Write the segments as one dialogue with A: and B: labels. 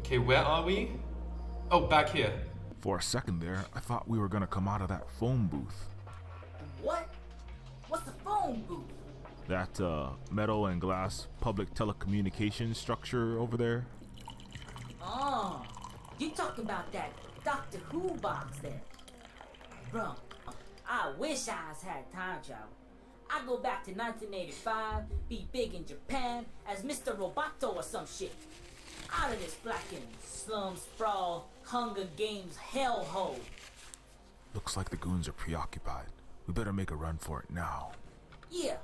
A: Okay, where are we? Oh, back here.
B: For a second there, I thought we were gonna come out of that phone booth.
C: What? What's the phone booth?
B: That metal and glass public telecommunications structure over there.
C: Oh, you talking about that Doctor Who box there? Bro, I wish I had time travel. I'd go back to 1985, be big in Japan as Mr. Roboto or some shit. Out of this blackin' slum sprawl, Hunger Games hellhole.
B: Looks like the goons are preoccupied. We better make a run for it now.
C: Yeah,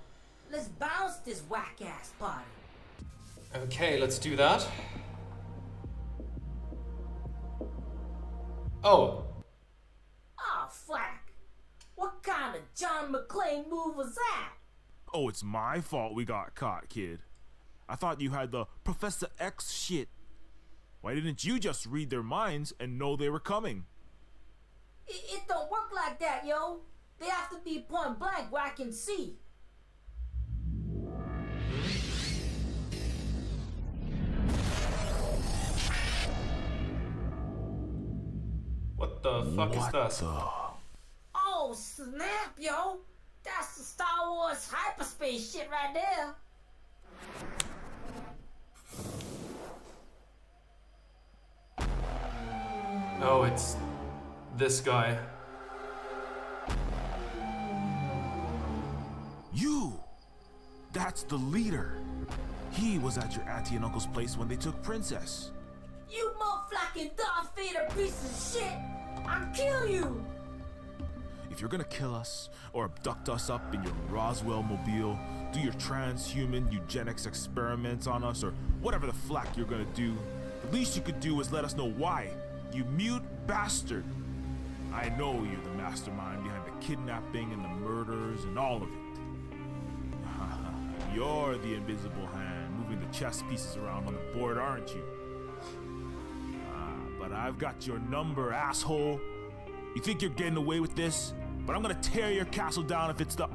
C: let's bounce this whack-ass party.
A: Okay, let's do that. Oh.
C: Aw, flack. What kind of John McClane move was that?
B: Oh, it's my fault we got caught, kid. I thought you had the Professor X shit. Why didn't you just read their minds and know they were coming?
C: It don't work like that, yo. They have to be point blank where I can see.
A: What the fuck is that?
C: Oh, snap, yo. That's the Star Wars hyperspace shit right there.
A: Oh, it's this guy.
B: You! That's the leader. He was at your auntie and uncle's place when they took Princess.
C: You motherfucking Darth Vader piece of shit. I'll kill you.
B: If you're gonna kill us, or abduct us up in your Roswell mobile, do your transhuman eugenics experiments on us, or whatever the flack you're gonna do, the least you could do is let us know why. You mute bastard. I know you're the mastermind behind the kidnapping and the murders and all of it. You're the invisible hand moving the chess pieces around on the board, aren't you? But I've got your number, asshole. You think you're getting away with this? But I'm gonna tear your castle down if it's the...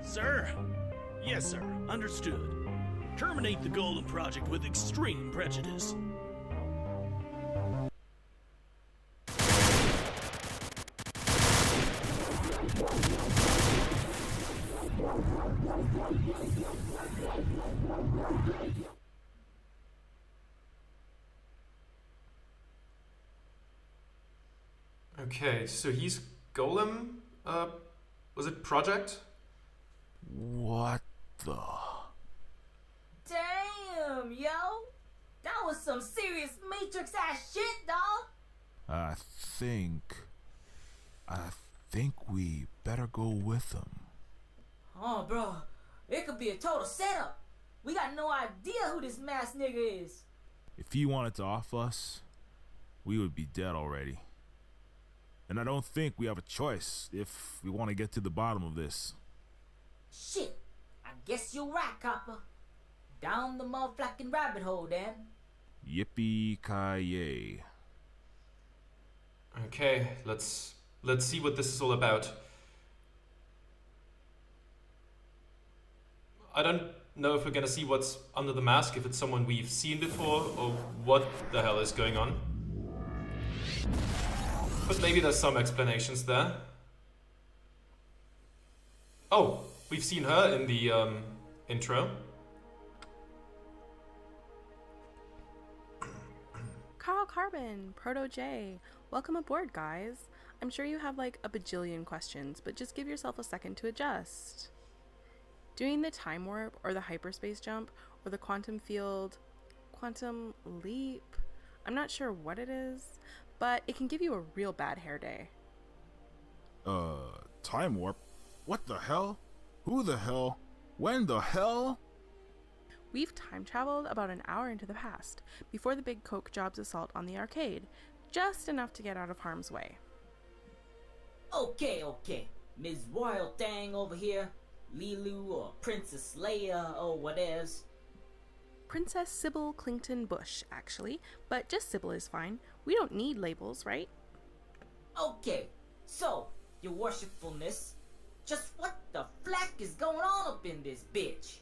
D: Sir? Yes, sir. Understood. Terminate the Golden Project with extreme prejudice.
A: Okay, so he's Golem? Was it Project?
B: What the...
C: Damn, yo. That was some serious Matrix ass shit, dawg.
B: I think we better go with them.
C: Oh, bro. It could be a total setup. We got no idea who this masked nigga is.
B: If he wanted to off us, we would be dead already. And I don't think we have a choice if we want to get to the bottom of this.
C: Shit. I guess you're right, copper. Down the motherfucking rabbit hole, then.
B: Yippee-ki-yay.
A: Okay, let's see what this is all about. I don't know if we're gonna see what's under the mask, if it's someone we've seen before, or what the hell is going on. But maybe there's some explanations there. Oh, we've seen her in the intro.
E: Carl Carbon, Proto J. Welcome aboard, guys. I'm sure you have like a bajillion questions, but just give yourself a second to adjust. Doing the time warp, or the hyperspace jump, or the quantum field, quantum leap, I'm not sure what it is, but it can give you a real bad hair day.
B: Time warp? What the hell? Who the hell? When the hell?
E: We've time traveled about an hour into the past, before the big Coke Jobs assault on the arcade, just enough to get out of harm's way.
C: Okay. Ms. Royal Thing over here. Lilu or Princess Leia or whatevs.
E: Princess Sybil Clington Bush, actually, but just Sybil is fine. We don't need labels, right?
C: Okay, so, your worshipfulness, just what the flack is going on up in this bitch?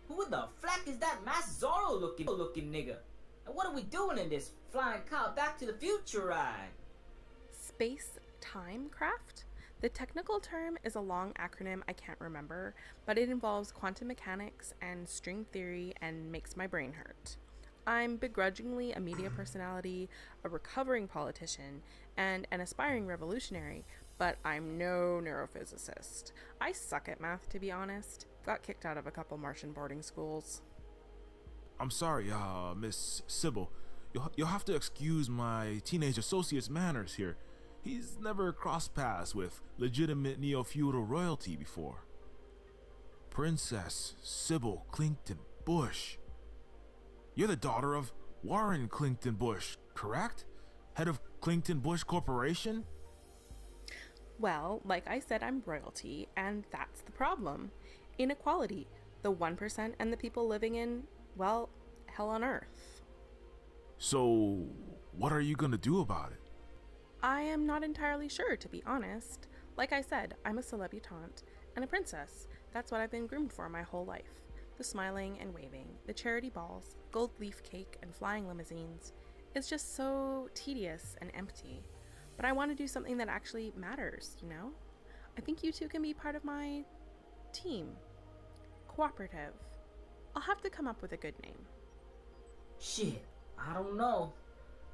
C: Who the flack is that Mass Zorro looking nigga? And what are we doing in this flying car Back to the Future ride?
E: Space-time craft? The technical term is a long acronym I can't remember, but it involves quantum mechanics and string theory and makes my brain hurt. I'm begrudgingly a media personality, a recovering politician, and an aspiring revolutionary, but I'm no neurophysicist. I suck at math, to be honest. Got kicked out of a couple Martian boarding schools.
B: I'm sorry, Miss Sybil. You'll have to excuse my teenage associate's manners here. He's never crossed paths with legitimate neo-feudal royalty before. Princess Sybil Clington Bush. You're the daughter of Warren Clington Bush, correct? Head of Clington Bush Corporation?
E: Well, like I said, I'm royalty, and that's the problem. Inequality. The 1% and the people living in, well, hell on earth.
B: So, what are you gonna do about it?
E: I am not entirely sure, to be honest. Like I said, I'm a celebutante and a princess. That's what I've been groomed for my whole life. The smiling and waving, the charity balls, gold leaf cake, and flying limousines. It's just so tedious and empty. But I want to do something that actually matters, you know? I think you two can be part of my team. Cooperative. I'll have to come up with a good name.
C: Shit, I don't know.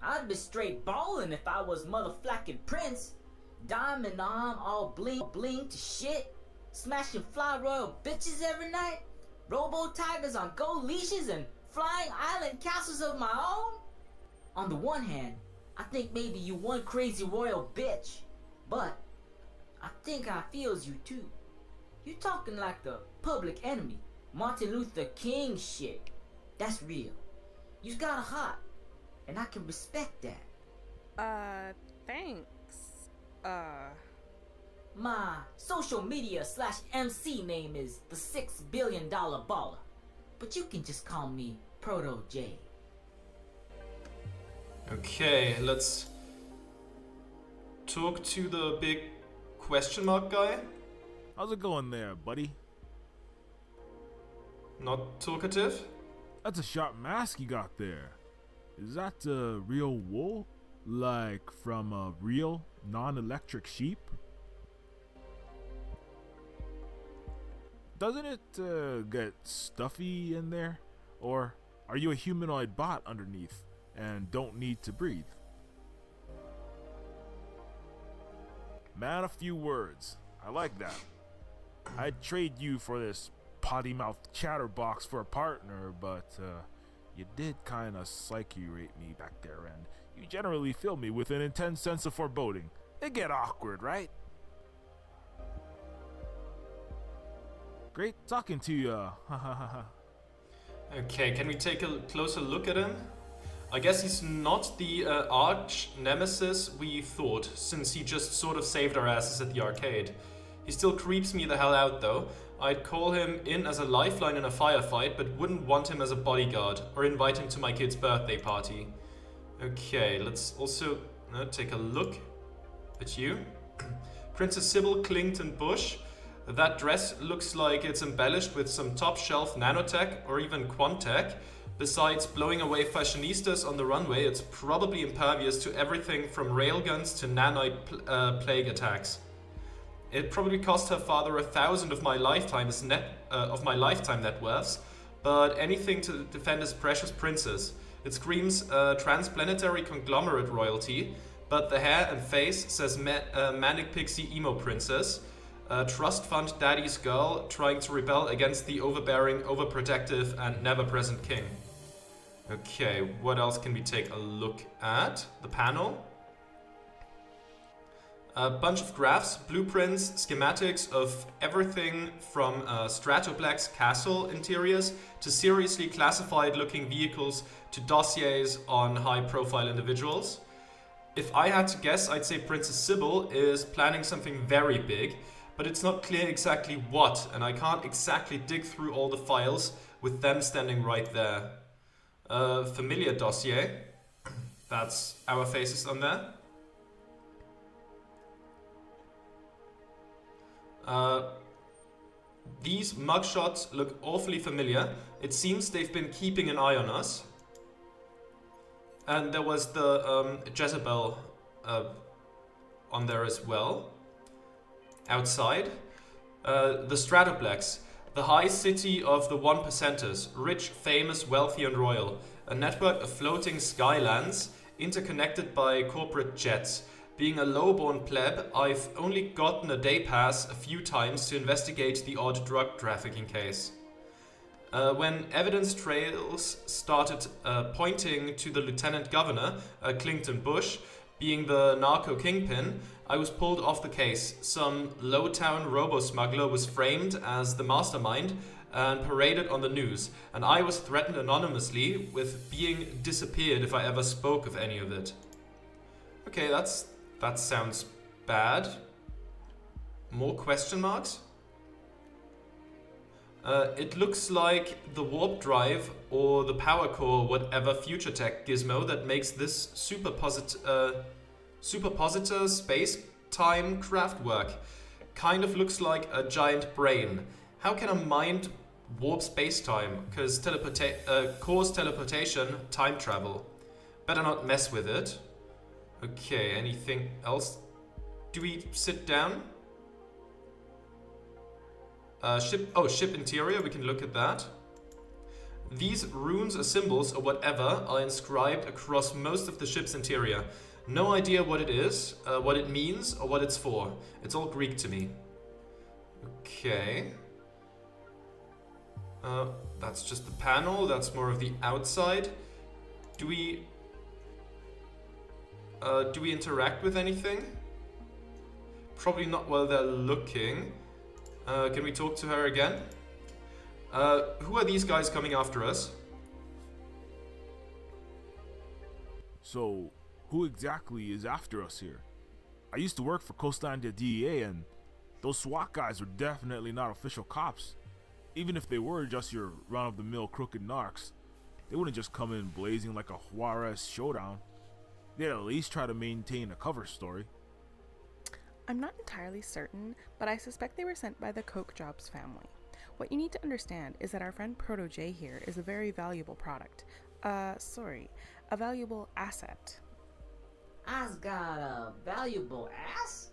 C: I'd be straight ballin' if I was motherfucking Prince. Diamond arm, all bling to shit. Smashing fly royal bitches every night. Robo tigers on gold leashes and flying island castles of my own. On the one hand, I think maybe you one crazy royal bitch. But I think I feels you too. You talking like the public enemy, Martin Luther King shit. That's real. You got a heart, and I can respect that.
E: Thanks.
C: My social media /MC name is the $6 billion baller, but you can just call me Proto J.
A: Okay, let's talk to the big question mark guy.
B: How's it going there, buddy?
A: Not talkative?
B: That's a sharp mask you got there. Is that real wool? Like from a real non-electric sheep? Doesn't it get stuffy in there? Or are you a humanoid bot underneath and don't need to breathe? Man, a few words. I like that. I'd trade you for this potty-mouthed chatterbox for a partner, but you did kind of psyche-rate me back there, and you generally fill me with an intense sense of foreboding. It get awkward, right? Great talking to you.
A: Okay, can we take a closer look at him? I guess he's not the arch nemesis we thought, since he just sort of saved our asses at the arcade. He still creeps me the hell out though. I'd call him in as a lifeline in a firefight, but wouldn't want him as a bodyguard, or invite him to my kid's birthday party. Okay, let's also take a look at you. Princess Sybil Clington Bush. That dress looks like it's embellished with some top-shelf nanotech or even quantech. Besides blowing away fashionistas on the runway, it's probably impervious to everything from railguns to nanite plague attacks. It probably cost her father 1,000 of my lifetime net worths, but anything to defend his precious princess. It screams transplanetary conglomerate royalty, but the hair and face says manic pixie emo princess. Trust fund daddy's girl trying to rebel against the overbearing, overprotective, and never-present king. Okay, what else can we take a look at? The panel. A bunch of graphs, blueprints, schematics of everything from Stratoblack's castle interiors to seriously classified-looking vehicles to dossiers on high-profile individuals. If I had to guess, I'd say Princess Sybil is planning something very big, but it's not clear exactly what, and I can't exactly dig through all the files with them standing right there. Familiar dossier. That's our faces on there. These mugshots look awfully familiar. It seems they've been keeping an eye on us. And there was the Jezebel on there as well. Outside. The Stratoplex, the high city of the 1%ers, rich, famous, wealthy and royal. A network of floating skylands interconnected by corporate jets. Being a lowborn pleb, I've only gotten a day pass a few times to investigate the odd drug trafficking case. When evidence trails started pointing to the Lieutenant Governor, Clinton Bush, being the narco kingpin, I was pulled off the case. Some low-town robo-smuggler was framed as the mastermind and paraded on the news, and I was threatened anonymously with being disappeared if I ever spoke of any of it. Okay, that sounds bad. More question marks? It looks like the warp drive or the power core, whatever future tech gizmo that makes this superpositor space-time craft work. Kind of looks like a giant brain. How can a mind warp space-time? Because cause teleportation, time travel. Better not mess with it. Okay, anything else? Do we sit down? Ship interior, we can look at that. These runes or symbols or whatever are inscribed across most of the ship's interior. No idea what it is, what it means, or what it's for. It's all Greek to me. Okay. That's just the panel, that's more of the outside. Do we interact with anything? Probably not while they're looking. Can we talk to her again? Who are these guys coming after us?
B: So, who exactly is after us here? I used to work for Coastlandia DEA, and those SWAT guys were definitely not official cops. Even if they were just your run-of-the-mill crooked narcs, they wouldn't just come in blazing like a Juarez showdown. They'd at least try to maintain a cover story.
E: I'm not entirely certain, but I suspect they were sent by the Coke Jobs family. What you need to understand is that our friend Proto J here is a very valuable product. A valuable asset.
C: I's got a valuable ass?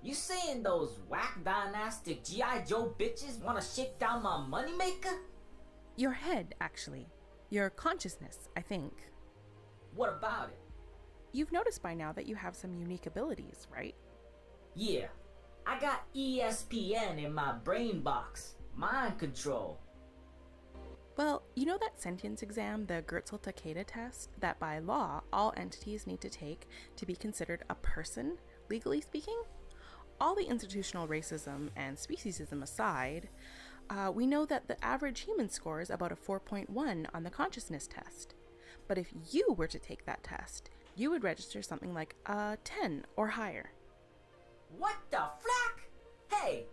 C: You saying those whack dynastic G.I. Joe bitches wanna shake down my moneymaker?
E: Your head, actually. Your consciousness, I think.
C: What about it?
E: You've noticed by now that you have some unique abilities, right?
C: Yeah, I got ESPN in my brain box. Mind control.
E: Well, you know that sentience exam, the Gertzel-Takeda test, that by law all entities need to take to be considered a person, legally speaking? All the institutional racism and speciesism aside, we know that the average human scores about a 4.1 on the consciousness test. But if you were to take that test, you would register something like a 10 or higher.
C: What the flack? Hey,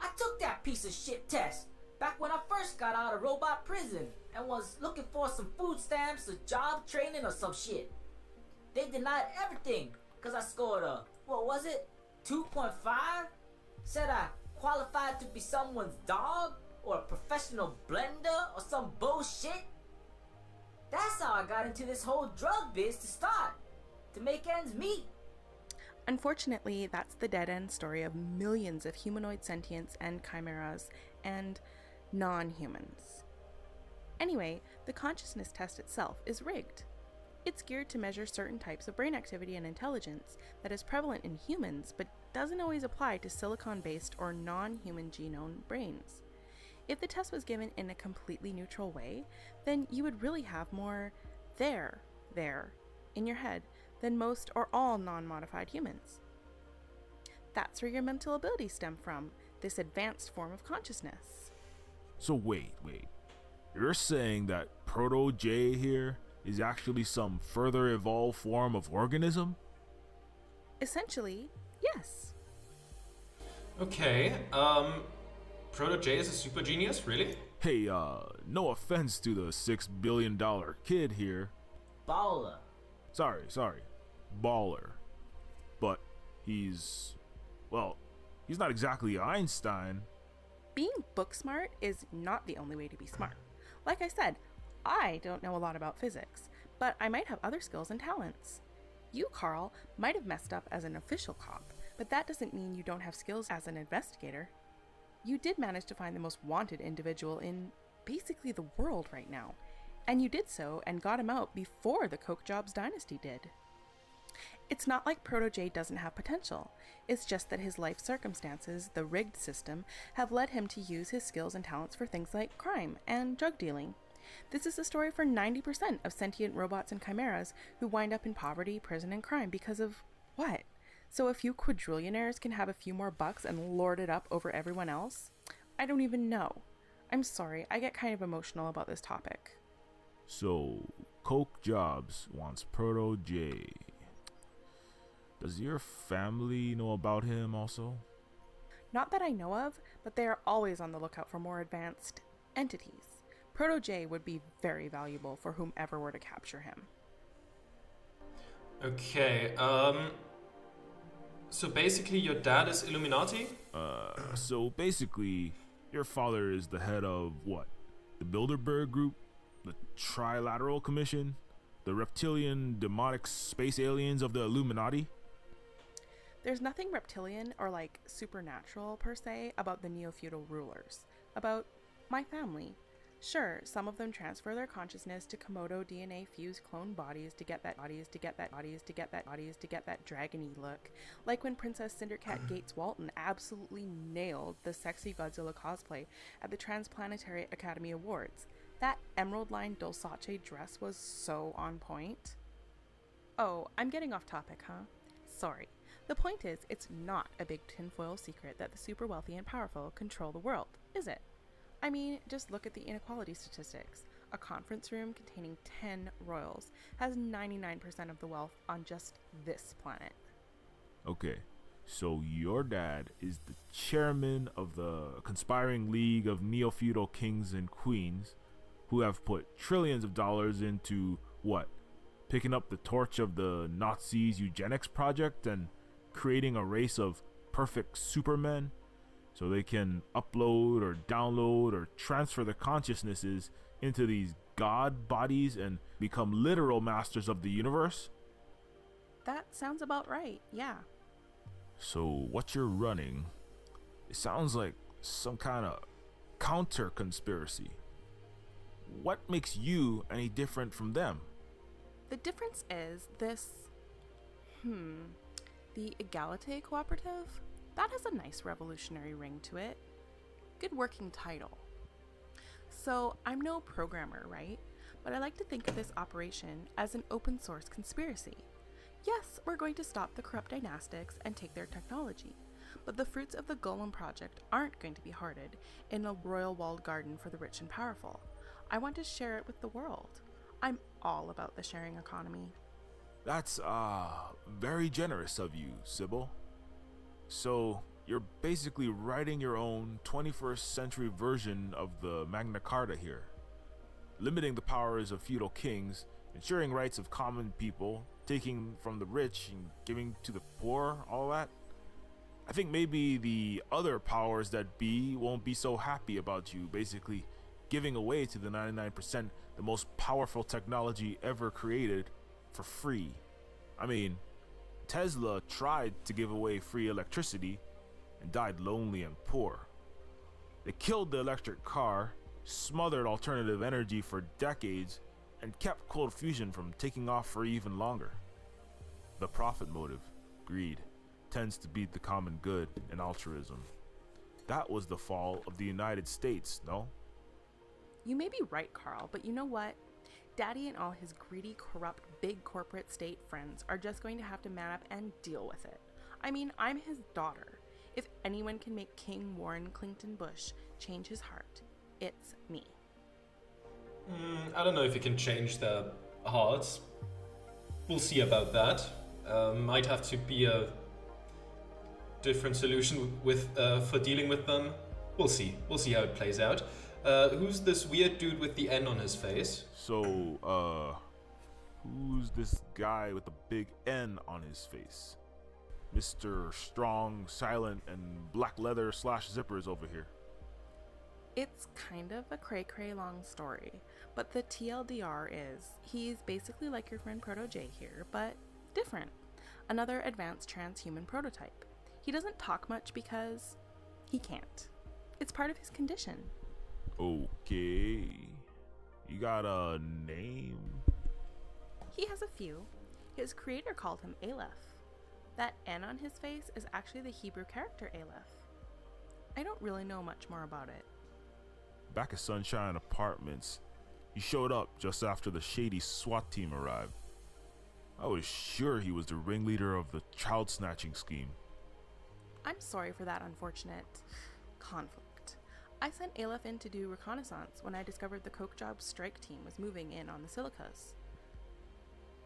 C: I took that piece of shit test back when I first got out of robot prison and was looking for some food stamps or job training or some shit. They denied everything because I scored a, 2.5? Said I qualified to be someone's dog or a professional blender or some bullshit. That's how I got into this whole drug biz to start, to make ends meet.
E: Unfortunately, that's the dead-end story of millions of humanoid sentients and chimeras and non-humans. Anyway, the consciousness test itself is rigged. It's geared to measure certain types of brain activity and intelligence that is prevalent in humans but doesn't always apply to silicon-based or non-human genome brains. If the test was given in a completely neutral way, then you would really have more there in your head than most or all non-modified humans. That's where your mental abilities stem from, this advanced form of consciousness.
B: So wait. You're saying that Proto J here is actually some further evolved form of organism?
E: Essentially, yes.
A: Okay, Proto J is a super genius, really?
B: Hey, no offense to the $6 billion kid here.
C: Baller.
B: Sorry, baller. But he's not exactly Einstein.
E: Being book smart is not the only way to be smart. Like I said, I don't know a lot about physics, but I might have other skills and talents. You, Carl, might have messed up as an official cop, but that doesn't mean you don't have skills as an investigator. You did manage to find the most wanted individual in basically the world right now, and you did so and got him out before the Coke Jobs dynasty did. It's not like Proto J doesn't have potential, it's just that his life circumstances, the rigged system, have led him to use his skills and talents for things like crime and drug dealing. This is the story for 90% of sentient robots and chimeras who wind up in poverty, prison, and crime because of what? So a few quadrillionaires can have a few more bucks and lord it up over everyone else? I don't even know. I'm sorry, I get kind of emotional about this topic.
B: So, Coke Jobs wants Proto J. Does your family know about him also?
E: Not that I know of, but they are always on the lookout for more advanced entities. Proto J would be very valuable for whomever were to capture him.
A: Okay, so basically your dad is Illuminati?
B: So basically, your father is the head of what? The Bilderberg Group? The Trilateral Commission? The reptilian demonic space aliens of the Illuminati?
E: There's nothing reptilian or like supernatural per se about the neo-feudal rulers. About my family. Sure, some of them transfer their consciousness to Komodo DNA fused clone bodies to get that dragony look. Like when Princess Cindercat Gates Walton absolutely nailed the sexy Godzilla cosplay at the Transplanetary Academy Awards. That emerald line Dulce dress was so on point. Oh, I'm getting off topic, huh? Sorry. The point is, it's not a big tinfoil secret that the super wealthy and powerful control the world, is it? I mean, just look at the inequality statistics. A conference room containing 10 royals has 99% of the wealth on just this planet.
B: Okay, so your dad is the chairman of the conspiring league of neo-feudal kings and queens who have put trillions of dollars into what? Picking up the torch of the Nazis' eugenics project and creating a race of perfect supermen so they can upload or download or transfer their consciousnesses into these god bodies and become literal masters of the universe?
E: That sounds about right, yeah.
B: So what you're running, it sounds like some kind of counter conspiracy. What makes you any different from them?
E: The difference is this, the Egalite Cooperative? That has a nice revolutionary ring to it. Good working title. So, I'm no programmer, right? But I like to think of this operation as an open source conspiracy. Yes, we're going to stop the corrupt dynastics and take their technology, but the fruits of the Golem project aren't going to be hoarded in a royal walled garden for the rich and powerful. I want to share it with the world. I'm all about the sharing economy.
B: That's, very generous of you, Sybil. So, you're basically writing your own 21st century version of the Magna Carta here. Limiting the powers of feudal kings, ensuring rights of common people, taking from the rich and giving to the poor, all that. I think maybe the other powers that be won't be so happy about you basically giving away to the 99% the most powerful technology ever created for free. I mean, Tesla tried to give away free electricity and died lonely and poor. They killed the electric car, smothered alternative energy for decades, and kept cold fusion from taking off for even longer. The profit motive, greed, tends to beat the common good and altruism. That was the fall of the United States, no?
E: You may be right, Carl, but you know what? Daddy and all his greedy, corrupt, big corporate state friends are just going to have to man up and deal with it. I mean, I'm his daughter. If anyone can make King Warren Clinton Bush change his heart, it's me.
A: I don't know if you can change their hearts. We'll see about that. Might have to be a different solution with for dealing with them. We'll see. We'll see how it plays out. Who's this weird dude with the N on his face?
B: So, who's this guy with the big N on his face? Mr. Strong, Silent, and Black Leather / Zippers over here.
E: It's kind of a cray-cray long story, but the TLDR is he's basically like your friend Proto J here, but different. Another advanced transhuman prototype. He doesn't talk much because he can't. It's part of his condition.
B: Okay. You got a name?
E: He has a few. His creator called him Aleph. That N on his face is actually the Hebrew character Aleph. I don't really know much more about it.
B: Back at Sunshine Apartments, he showed up just after the shady SWAT team arrived. I was sure he was the ringleader of the child snatching scheme.
E: I'm sorry for that unfortunate conflict. I sent Aleph in to do reconnaissance when I discovered the Coke Job strike team was moving in on the Silicas.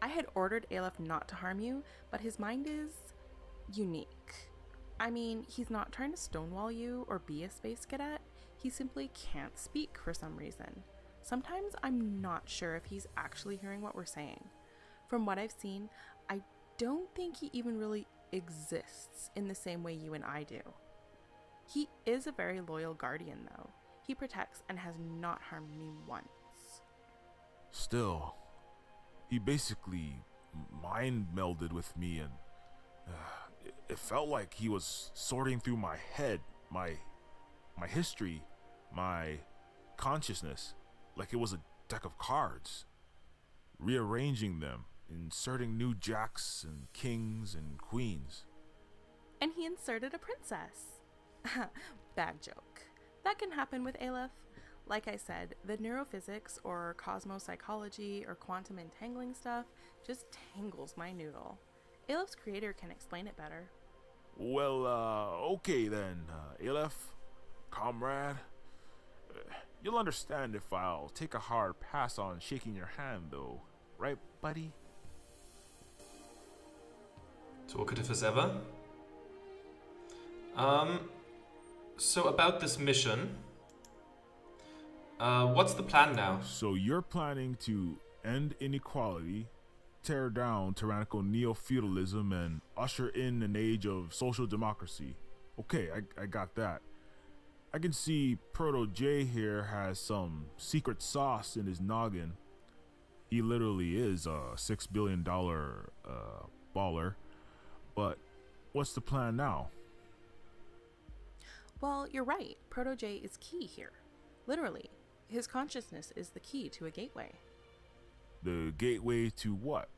E: I had ordered Aleph not to harm you, but his mind is unique. I mean, he's not trying to stonewall you or be a space cadet. He simply can't speak for some reason. Sometimes I'm not sure if he's actually hearing what we're saying. From what I've seen, I don't think he even really exists in the same way you and I do. He is a very loyal guardian, though. He protects and has not harmed me once.
B: Still, he basically mind melded with me, and it felt like he was sorting through my head, my history, my consciousness, like it was a deck of cards, rearranging them, inserting new jacks and kings and queens.
E: And he inserted a princess. Bad joke. That can happen with Aleph. Like I said, the neurophysics or cosmopsychology or quantum entangling stuff just tangles my noodle. Aleph's creator can explain it better.
B: Well, okay then, Aleph, comrade. You'll understand if I'll take a hard pass on shaking your hand, though. Right, buddy?
A: Talkative as ever. So about this mission. What's the plan now?
B: So you're planning to end inequality, tear down tyrannical neo-feudalism, and usher in an age of social democracy. Okay, I got that. I can see Proto J here has some secret sauce in his noggin. He literally is a $6 billion baller. But what's the plan now?
E: Well, you're right. Proto J is key here. Literally, his consciousness is the key to a gateway.
B: The gateway to what?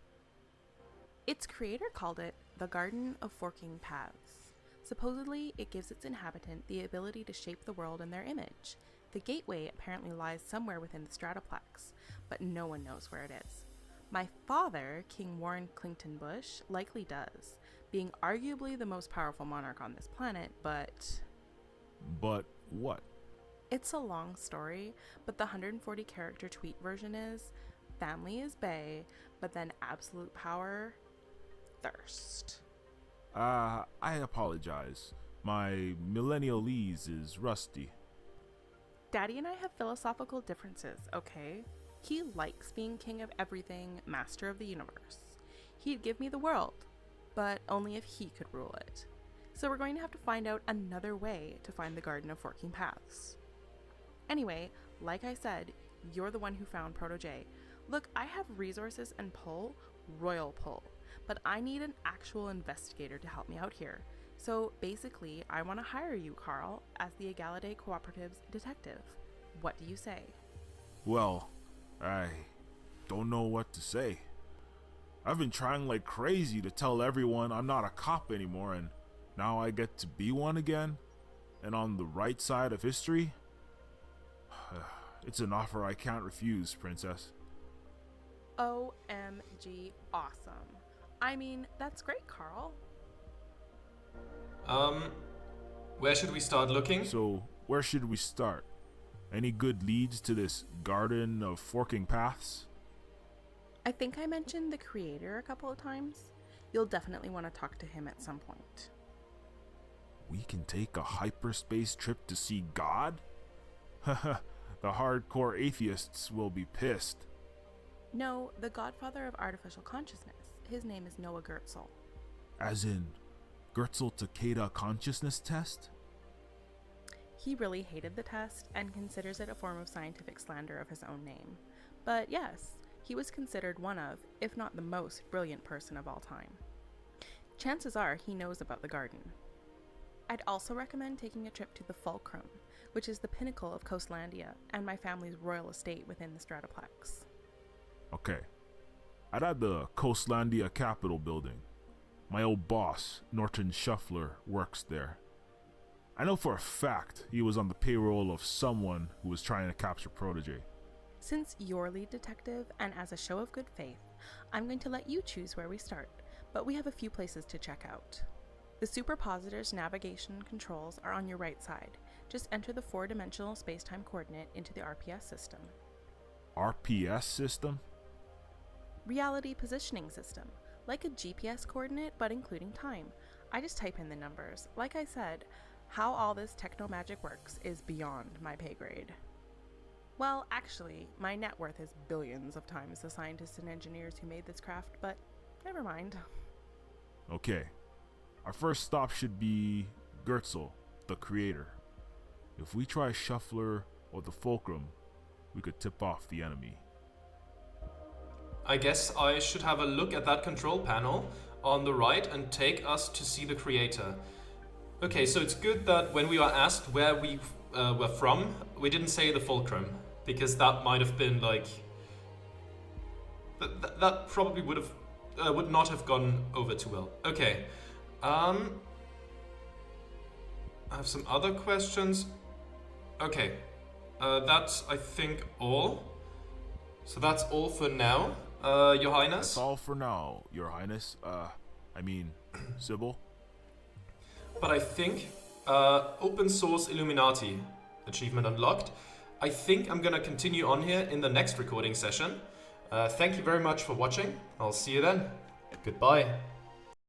E: Its creator called it the Garden of Forking Paths. Supposedly, it gives its inhabitant the ability to shape the world in their image. The gateway apparently lies somewhere within the Stratoplex, but no one knows where it is. My father, King Warren Clinton Bush, likely does, being arguably the most powerful monarch on this planet, but...
B: But what?
E: It's a long story, but the 140 character tweet version is, family is bae, but then absolute power, thirst.
B: I apologize. My millennialese is rusty.
E: Daddy and I have philosophical differences, okay? He likes being king of everything, master of the universe. He'd give me the world, but only if he could rule it. So we're going to have to find out another way to find the Garden of Forking Paths. Anyway, like I said, you're the one who found Proto J. Look, I have resources and pull, royal pull, but I need an actual investigator to help me out here. So basically, I want to hire you, Carl, as the Egalite Cooperative's detective. What do you say?
B: Well, I don't know what to say. I've been trying like crazy to tell everyone I'm not a cop anymore, and now I get to be one again, and on the right side of history. It's an offer I can't refuse, Princess.
E: OMG awesome. I mean, that's great, Carl.
A: Where should we start looking?
B: So, where should we start? Any good leads to this Garden of Forking Paths?
E: I think I mentioned the creator a couple of times. You'll definitely want to talk to him at some point.
B: We can take a hyperspace trip to see God? Haha, the hardcore atheists will be pissed.
E: No, the godfather of artificial consciousness. His name is Noah Gertzel.
B: As in, Gertzel Takeda consciousness test?
E: He really hated the test and considers it a form of scientific slander of his own name. But yes, he was considered one of, if not the most, brilliant person of all time. Chances are he knows about the garden. I'd also recommend taking a trip to the Fulcrum, which is the pinnacle of Coastlandia and my family's royal estate within the Stratoplex.
B: Okay. I'd add the Coastlandia Capitol building. My old boss, Norton Shuffler, works there. I know for a fact he was on the payroll of someone who was trying to capture Protege.
E: Since you're lead detective, and as a show of good faith, I'm going to let you choose where we start, but we have a few places to check out. The Superpositor's navigation controls are on your right side. Just enter the 4-dimensional space-time coordinate into the RPS system.
B: RPS system?
E: Reality Positioning System. Like a GPS coordinate, but including time. I just type in the numbers. Like I said, how all this techno-magic works is beyond my pay grade. Well, actually, my net worth is billions of times the scientists and engineers who made this craft, but never mind.
B: Okay. Our first stop should be Gertzel, the creator. If we try Shuffler or the Fulcrum, we could tip off the enemy.
A: I guess I should have a look at that control panel on the right and take us to see the creator. Okay, so it's good that when we were asked where we were from, we didn't say the Fulcrum, because that might have been like... That probably would not have gone over too well. Okay, I have some other questions. Okay, that's I think all. So that's all for now, Your Highness.
B: That's all for now, Your Highness. Sybil?
A: But I think open source Illuminati achievement unlocked. I think I'm gonna continue on here in the next recording session. Thank you very much for watching. I'll see you then. Goodbye.